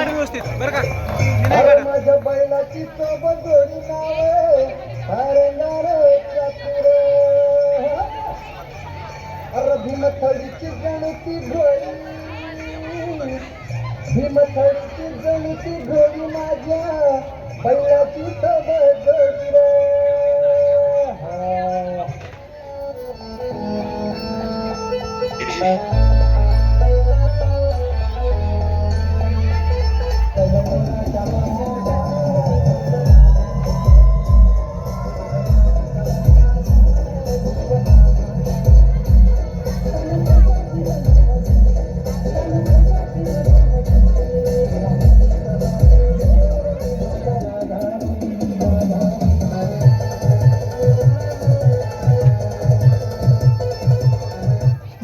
व्यवस्थित बरं का. माझ्या बैलाची सोबत जोडी नावे अरे भीमथडीची गणती घोडी भीमथडीची गणती घोडी माझ्या बैलाची सोबत जोडी रे.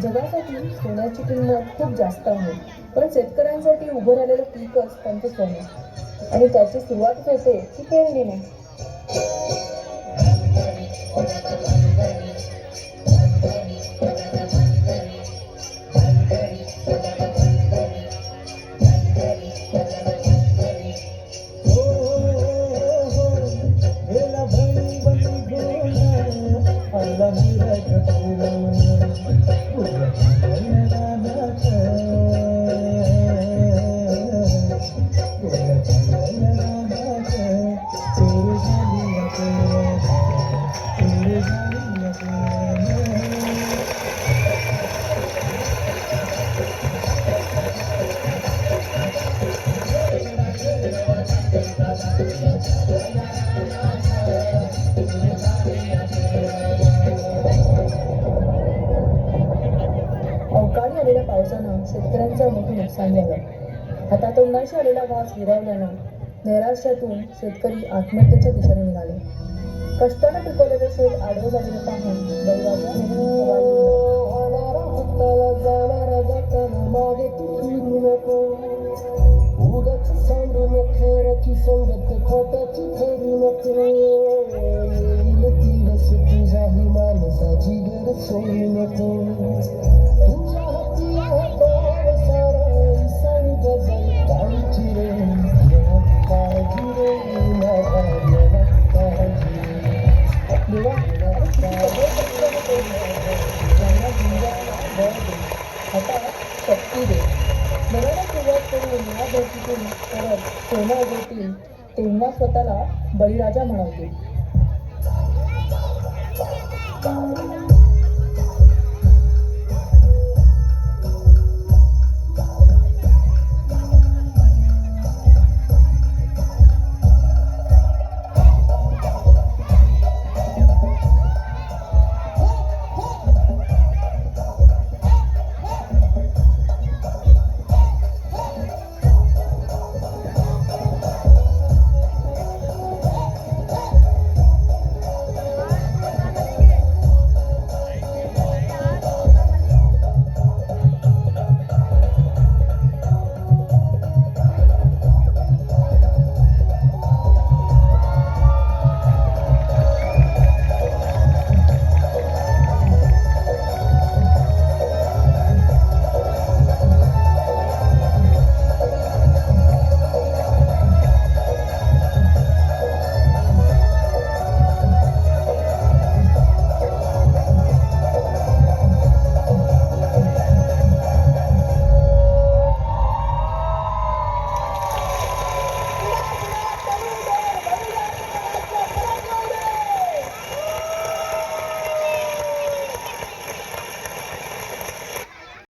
जगासाठी सोन्याची किंमत खूप जास्त आहे, पण शेतकऱ्यांसाठी उभं राहिलेलं पीकच त्यांचं सोनं आणि त्याची सुरुवातच होते ती पेरणीने. अवकाळी आलेल्या पावसानं शेतकऱ्यांचं मोठं नुकसान झालं. हातातोंडाशी आलेला घास हिरावल्यानं नैराश्यातून शेतकरी आत्महत्येच्या दिशेने निघाले. कष्टाने पिकवलेले शेत आडवं झालेलं पाहून बळीराजा संगत खोट्याची खरी नको येईल दिवस तुझाही माणसाची गरज सोडू नको. तुझ्या हाती आहे बाळ सारा सांग गजल काळजी रे काळजी रे माझा काळजी देवा आता शक्ती दे. मनाला सुरुवात करून या धर्तीतून परत सोनं उगवतील तेव्हा स्वतःला बळीराजा म्हणावतील.